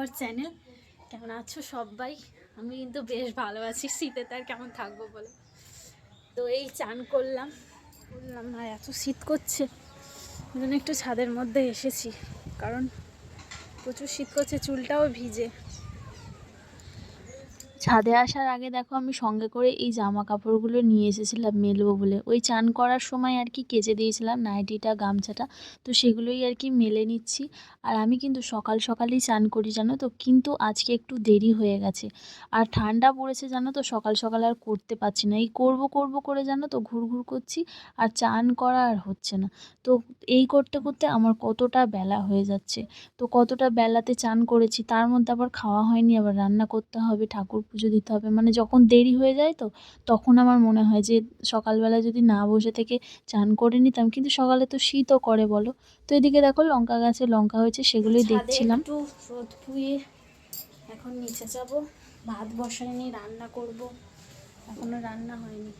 Our channel. কেমন আছো সবাই? আমি কিন্তু বেশ ভালো আছি, শীতে তার কেমন থাকবো বলো। তো এই চান করলাম না, এত শীত করছে ওই জন্য একটু ছাদের মধ্যে এসেছি, কারণ প্রচুর শীত করছে, চুলটাও ভিজে। ছাদে আসার আগে দেখো আমি সঙ্গে করে এই জামা কাপড়গুলো নিয়ে এসেছিলাম মেলবো বলে। ওই চান করার সময় আর কি কেচে দিয়েছিলাম নাইটিটা, গামছাটা, তো সেগুলোই আর কি মেলে নিচ্ছি। আর আমি কিন্তু সকাল সকালেই চান করি জানো তো, কিন্তু আজকে একটু দেরি হয়ে গেছে। আর ঠান্ডা পড়েছে জানো তো, সকাল সকাল আর করতে পারছি না। এই করব করে জানো তো ঘুরঘুর করছি, আর চান করা আর হচ্ছে না। তো এই করতে করতে আমার কতটা বেলা হয়ে যাচ্ছে। তো কতটা বেলাতে চান করেছি, তার মধ্যে আবার খাওয়া হয়নি, আবার রান্না করতে হবে, ঠাকুর পুজো দিতে হবে, মানে যখন দেরি হয়ে যায় তো তখন আমার মনে হয় যে সকালবেলা যদি না বসে থেকে চান করে নিতাম। কিন্তু সকালে তো শীতও করে বলো। তো এদিকে দেখো লঙ্কা গাছে লঙ্কা হয়েছে, সেগুলোই দেখছিলাম। একটু রোদ পুয়ে এখন নিচে যাব, ভাত বসাইনি, রান্না করব, এখনো রান্না হয়নি।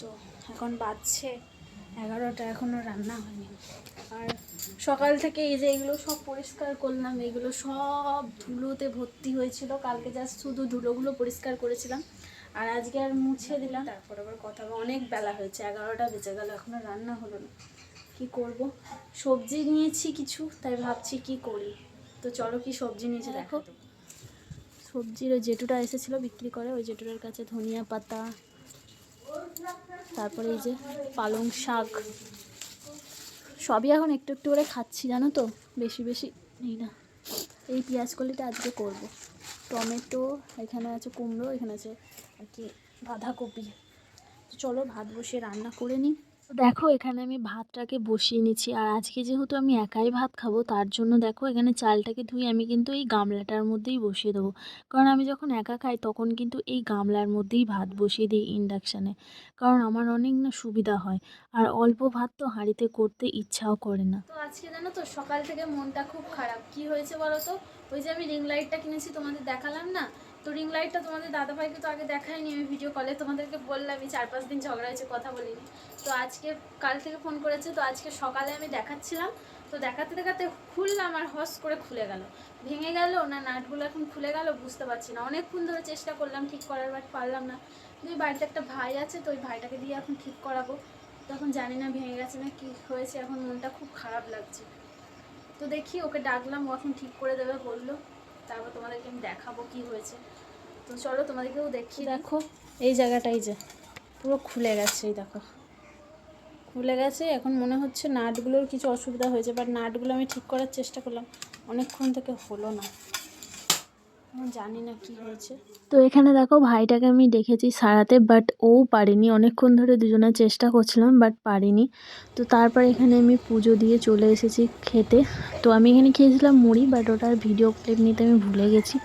তো এখন বাজছে 11টা, এখনও রান্না হয়নি। আর সকাল থেকে এই যে এগুলো সব পরিষ্কার করলাম, এগুলো সব ধুলোতে ভর্তি হয়েছিল। কালকে জাস্ট শুধু ধুলোগুলো পরিষ্কার করেছিলাম, আর আজকে আর মুছে দিলাম। তারপর আবার কথা অনেক বেলা হয়েছে, 11টা বেজে গেল, এখনও রান্না হলো না। কি করব, সবজি নিয়েছি কিছু, তাই ভাবছি কি করি। তো চলো কি সবজি নিয়েছি দেখো। সবজির ওই জেঠুটা এসেছিলো বিক্রি করে, ওই জেঠুটার কাছে ধনিয়া পাতা, তারপরে এই যে পালং শাক, সবই এখন একটু একটু করে খাচ্ছি জানো তো, বেশি বেশি নেই না। এই পেঁয়াজ কলিটা আজকে করব, টমেটো, এখানে আছে কুমড়ো, এখানে আছে আর কি বাঁধাকপি। চলো ভাত বসিয়ে রান্না করে নিই। দেখো এখানে আমি ভাতটাকে বসিয়ে নিচ্ছি, আর আজকে যেহেতু আমি একাই ভাত খাবো তার জন্য দেখো এখানে চালটাকে ধুয়ে আমি কিন্তু এই গামলাটার মধ্যেই বসিয়ে দেবো। কারণ আমি যখন একা খাই তখন কিন্তু এই গামলার মধ্যেই ভাত বসিয়ে দিই ইন্ডাকশানে, কারণ আমার অনেক না সুবিধা হয়। আর অল্প ভাত তো হাঁড়িতে করতে ইচ্ছাও করে না। তো আজকে জানো তো সকাল থেকে মনটা খুব খারাপ। কি হয়েছে বলো তো, ওই যে আমি রিং লাইটটা কিনেছি তোমাদের দেখালাম না, তো রিং লাইটটা তোমাদের দাদাভাইকে তো আগে দেখাইনি, আমি ভিডিও কলে তোমাদেরকে বললামই, 4-5 দিন ঝগড়া হয়েছে, কথা বলিনি। তো আজকে কাল থেকে ফোন করেছে, তো আজকে সকালে আমি দেখাচ্ছিলাম, তো দেখাতে দেখাতে খুললাম আর হস করে খুলে গেল। ভেঙে গেল না নাটগুলো এখন খুলে গেল বুঝতে পারছি না। অনেকক্ষণ ধরে চেষ্টা করলাম ঠিক করার, বাট পারলাম না। কিন্তু বাড়িতে একটা ভাই আছে, তো ওই ভাইটাকে দিয়ে এখন ঠিক করাবো। তখন জানি না ভেঙে গেছে না কি হয়েছে, এখন মনটা খুব খারাপ লাগছে। তো দেখি, ওকে ডাকলাম, ও এখন ঠিক করে দেবে বললো, তারপর তোমাদেরকে আমি দেখাবো কি হয়েছে। তো চলো তোমাদেরকেও দেখি। দেখো এই জায়গাটাই যে পুরো খুলে গেছে, এই দেখো খুলে গেছে। এখন মনে হচ্ছে নাটগুলোর কিছু অসুবিধা হয়েছে, বাট নাটগুলো আমি ঠিক করার চেষ্টা করলাম, অনেকক্ষণ থেকে হলো না, জানি না কি হয়েছে। তো এখানে দেখো ভাইটাকে আমি দেখেছি সারাতে, বাট ও পারিনি। অনেকক্ষণ ধরে দুজনের চেষ্টা করছিলাম, বাট পারিনি। তো তারপর এখানে আমি পুজো দিয়ে চলে এসেছি খেতে। তো আমি এখানে খেয়েছিলাম মুড়ি, বাট ওটার ভিডিও ক্লিপ নিতে আমি ভুলে গেছি।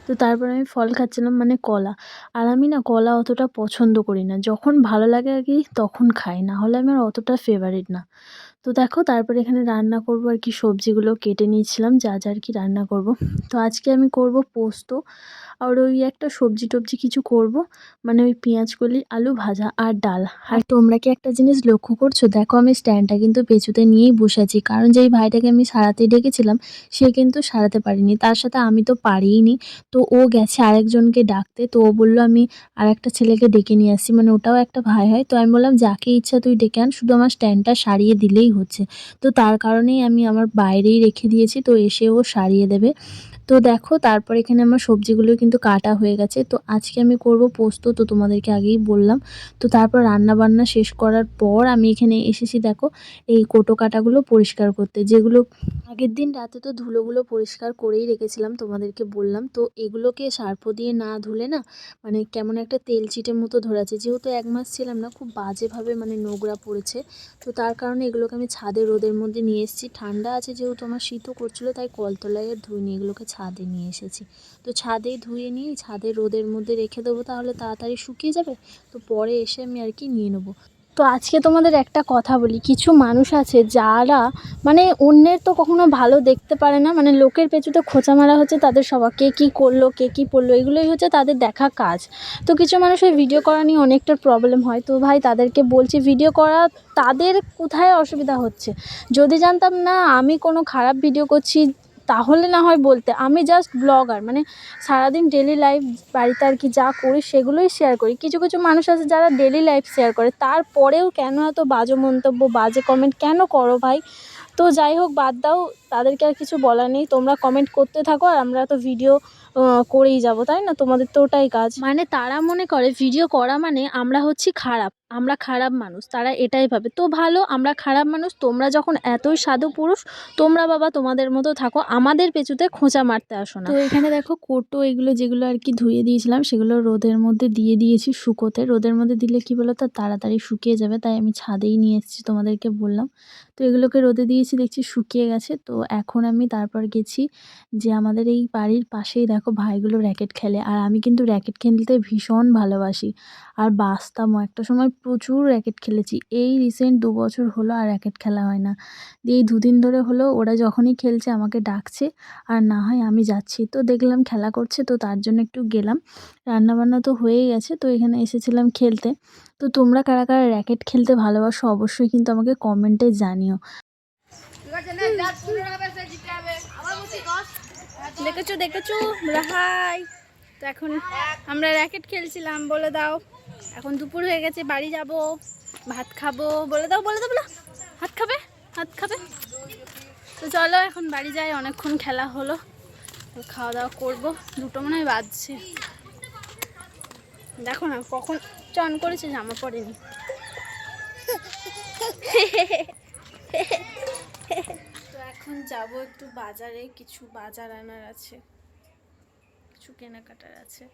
তো তারপর আমি ফল খাচ্ছিলাম, মানে কলা। আর আমি না কলা অতটা পছন্দ করি না, যখন ভালো লাগে আর কি তখন খাই, না হলে আমার অতটা ফেভারিট না। তো দেখো তারপরে এখানে রান্না করব আর কি, সবজিগুলো কেটে নিয়েছিলাম যা যা আর কি রান্না করব। তো আজকে আমি করব পোস্ত, আর ওই একটা সবজি টবজি কিছু করব, মানে ওই পেঁয়াজ কলি, আলু ভাজা আর ডাল। আর তোমরা কি একটা জিনিস লক্ষ্য করছো, দেখো আমি স্ট্যান্ডটা কিন্তু পেঁচুতে নিয়েই বসে আছি, কারণ যেই ভাইটাকে আমি সারাতে ডেকেছিলাম সে কিন্তু সারাতে পারিনি, তার সাথে আমি তো পারিনি। তো ও গেছে আরেকজনকে ডাকতে, তো ও বললো আমি আর একটা ছেলেকে ডেকে নিয়ে আসছি, মানে ওটাও একটা ভাই হয়। তো আমি বললাম যাকে ইচ্ছা তুই ডেকে আন, শুধু আমার স্ট্যান্ডটা সারিয়ে দিলেই হচ্ছে। তো তার কারণেই আমি আমার বাইরেই রেখে দিয়েছি, তো এসে ও সারিয়ে দেবে। তো দেখো তারপর এখানে আমার সবজিগুলো কিন্তু কাটা হয়ে গেছে। তো আজকে আমি করব পোস্ত, তো তোমাদেরকে আগেই বললাম। তো তারপর রান্না বান্না শেষ করার পর আমি এখানে এসেছি দেখো এই কোটো কাটাগুলো পরিষ্কার করতে, যেগুলো আগের দিন রাতে তো ধুলোগুলো পরিষ্কার করেই রেখেছিলাম, তোমাদেরকে বললাম। তো এগুলোকে সার্ফ দিয়ে না ধুলে না মানে কেমন একটা তেল চিটের মতো ধরেছে, যেহেতু 1 মাস ছিলাম না, খুব বাজেভাবে মানে নোংরা পড়েছে। তো তার কারণে এগুলোকে আমি ছাদে রোদের মধ্যে নিয়ে এসেছি, ঠান্ডা আছে যেহেতু, আমার শীতও করছিলো, তাই কলতলায় আর ধুইনি, এগুলোকে ছাদে নিয়ে এসেছি। তো ছাদেই ধুয়ে নিয়ে ছাদে রোদের মধ্যে রেখে দেবো, তাহলে তাড়াতাড়ি শুকিয়ে যাবে। তো পরে এসে আমি আর কি নিয়ে নেবো। তো আজকে তোমাদের একটা কথা বলি, কিছু মানুষ আছে যারা মানে অন্যের তো কখনো ভালো দেখতে পারে না, মানে লোকের পেছনে খোঁচা মারা হচ্ছে তাদের স্বভাব, কে কী করলো কে কী পড়লো এগুলোই হচ্ছে তাদের দেখা কাজ। তো কিছু মানুষের ভিডিও করা নিয়ে অনেকটা প্রবলেম হয়। তো ভাই তাদেরকে বলছি, ভিডিও করা তাদের কোথায় অসুবিধা হচ্ছে, যদি জানতাম না আমি কোনো খারাপ ভিডিও করছি, তাহলে না হয় বলতে। আমি জাস্ট ব্লগার, মানে সারাদিন ডেলি লাইফ বাড়িতে আর কি যা করি সেগুলোই শেয়ার করি। কিছু কিছু মানুষ আছে যারা ডেলি লাইফ শেয়ার করে, তারপরেও কেন এত বাজে মন্তব্য, বাজে কমেন্ট কেন করো ভাই? তো যাই হোক, বাদ দাও, তাদেরকে আর কিছু বলার নেই। তোমরা কমেন্ট করতে থাকো, আর আমরা তো ভিডিও করেই যাব, তাই না? তোমাদের তো ওটাই কাজ। মানে তারা মনে করে ভিডিও করা মানে আমরা হচ্ছি খারাপ, আমরা খারাপ মানুষ, তারা এটাই ভাবে। তো ভালো, আমরা খারাপ মানুষ, তোমরা যখন এতই সাধু পুরুষ, তোমরা বাবা তোমাদের মতো থাকো, আমাদের পেছুতে খোঁচা মারতে আসো না। তো এখানে দেখো কোটো এগুলো যেগুলো আর কি ধুয়ে দিয়েছিলাম, সেগুলো রোদের মধ্যে দিয়ে দিয়েছি শুকোতে। রোদের মধ্যে দিলে কি বলো তো, তাড়াতাড়ি শুকিয়ে যাবে, তাই আমি ছাদেই নিয়ে এসেছি, তোমাদেরকে বললাম। তো এগুলোকে রোদে দিয়েছি, দেখছি শুকিয়ে গেছে। তো এখন আমি তারপর গেছি যে আমাদের এই বাড়ির পাশেই দেখো ভাইগুলো র্যাকেট খেলে, আর আমি কিন্তু র্যাকেট খেলতে ভীষণ ভালোবাসি আর বাসতামও। একটা সময় প্রচুর র্যাকেট খেলেছি। এই রিসেন্ট 2 বছর হলো আর র্যাকেট খেলা হয় না। দিয়ে এই 2 দিন ধরে হলো ওরা যখনই খেলছে আমাকে ডাকছে, আর না হয় আমি যাচ্ছি। তো দেখলাম খেলা করছে, তো তার জন্য একটু গেলাম। রান্নাবান্না তো হয়েই গেছে, তো এখানে এসেছিলাম খেলতে। তো তোমরা কারা কারা র্যাকেট খেলতে ভালোবাসো অবশ্যই কিন্তু আমাকে কমেন্টে জানিও। দেখেছো দেখেছো রাহাই, তো এখন আমরা র্যাকেট খেলছিলাম, বলে দাও। এখন দুপুর হয়ে গেছে, বাড়ি যাব, ভাত খাবো, বলে দাও বলে দাও, বলো ভাত খাবে, ভাত খাবে। তো চলো এখন বাড়ি যাই, অনেকক্ষণ খেলা হলো, খাওয়া দাওয়া করবো। 2টো মনে হয় বাজছে, দেখো না কখন চান করেছে, জামা পড়েনি। তো এখন যাব একটু বাজারে, কিছু বাজার আনার আছে, কিছু কেনাকাটার আছে,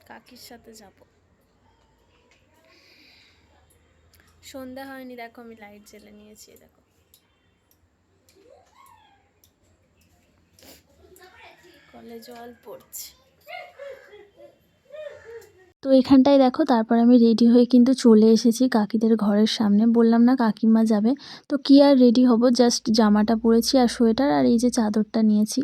কাকির সাথে যাব। সন্ধ্যা হয়নি, দেখো আমি লাইট জ্বেলে নিয়েছি, দেখো। কলে জল পড়ছে। তো এখানটায় দেখো, তারপর আমি রেডি হয়ে কিন্তু চলে এসেছি কাকিদের ঘরের সামনে। বললাম না কাকিমা যাবে, তো কি আর রেডি হব, জাস্ট জামাটা পরেছি আর সোয়েটার, আর এই যে চাদরটা নিয়েছি।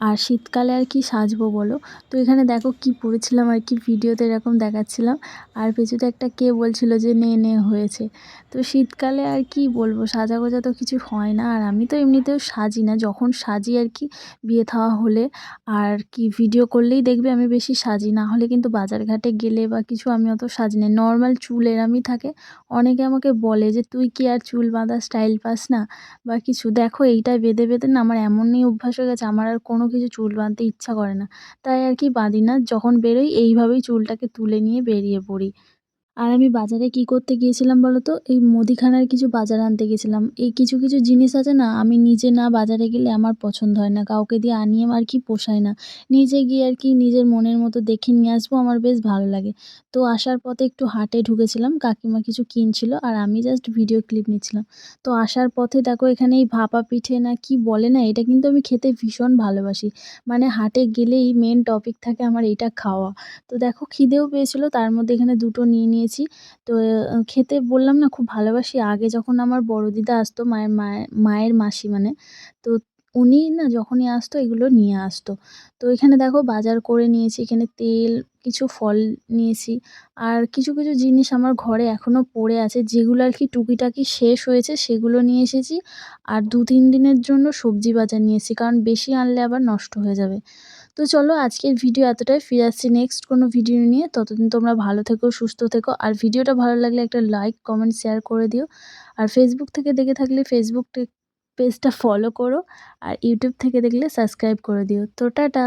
আর শীতকালে আর কি সাজবো বলো। তো এখানে দেখো কি পরেছিলাম আর কি, ভিডিওতে এরকম দেখাচ্ছিলাম। আর পেছনে একটা কে বলছিল যে নে নে হয়েছে। তো শীতকালে আর কি বলবো, সাজাগোজা তো কিছু হয় না, আর আমি তো এমনিতেও সাজি না। যখন সাজি আর কি বিয়ে থাওয়া হলে আর কি ভিডিও করলেই দেখবে আমি বেশি সাজি, না হলে কিন্তু বাজারঘাটে গেলে বা কিছু আমি অত সাজি না। নর্মাল চুল এরমই থাকে। অনেকে আমাকে বলে যে তুই কি আর চুল বাঁধা স্টাইল পাস না বা কিছু। দেখো এইটা বেঁধে বেঁধে না আমার এমনই অভ্যাস হয়ে গেছে, আমার আর কোনো কিছু চুল বাঁধতে ইচ্ছা করে না। তাই আর কি বাঁধি না, যখন বেরোই এইভাবেই চুলটাকে তুলে নিয়ে বেরিয়ে পড়ি। আর আমি বাজারে কি করতে গিয়েছিলাম বলো তো, এই মুদিখানার কিছু বাজার আনতে গেছিলাম। এই কিছু কিছু জিনিস আছে না, আমি নিজে না বাজারে গেলে আমার পছন্দ হয় না, কাউকে দিয়ে আনিয়ে আর কি পোষায় না। নিজে গিয়ে আর কি নিজের মনের মতো দেখে নিয়ে আসবো, আমার বেশ ভালো লাগে। তো আসার পথে একটু হাটে ঢুকেছিলাম, কাকিমা কিছু কিনছিল আর আমি জাস্ট ভিডিও ক্লিপ নিচ্ছিলাম। তো আসার পথে দেখো এখানে এই ভাপা পিঠে না কি বলে না, এটা কিন্তু আমি খেতে ভীষণ ভালোবাসি। মানে হাটে গেলেই মেন টপিক থাকে আমার এইটা খাওয়া। তো দেখো খিদেও পেয়েছিল, তার মধ্যে এখানে 2টো নিয়ে নিয়েছি। তো খেতে বললাম না খুব ভালোবাসি। আগে যখন আমার বড় দিদা আসতো, মায়ের মাসি মানে, তো উনি না যখনই আসতো এগুলো নিয়ে আসতো। তো এখানে দেখো বাজার করে নিয়েছি, এখানে তেল, কিছু ফল নিয়েছি। আর কিছু কিছু জিনিস আমার ঘরে এখনো পড়ে আছে, যেগুলো আর কি টুকিটাকি শেষ হয়েছে সেগুলো নিয়ে এসেছি। আর 2-3 দিনের জন্য সবজি বাজার নিয়ে এসেছি, কারণ বেশি আনলে আবার নষ্ট হয়ে যাবে। তো চলো আজকের ভিডিও এতটাই, ফিরে আসছি নেক্সট কোনো ভিডিও নিয়ে। ততদিন তোমরা ভালো থেকো, সুস্থ থেকো, আর ভিডিওটা ভালো লাগলে একটা লাইক কমেন্ট শেয়ার করে দিও। আর ফেসবুক থেকে দেখে থাকলে ফেসবুক পেজটা ফলো করো, আর ইউটিউব থেকে দেখলে সাবস্ক্রাইব করে দিও। তো টাটা।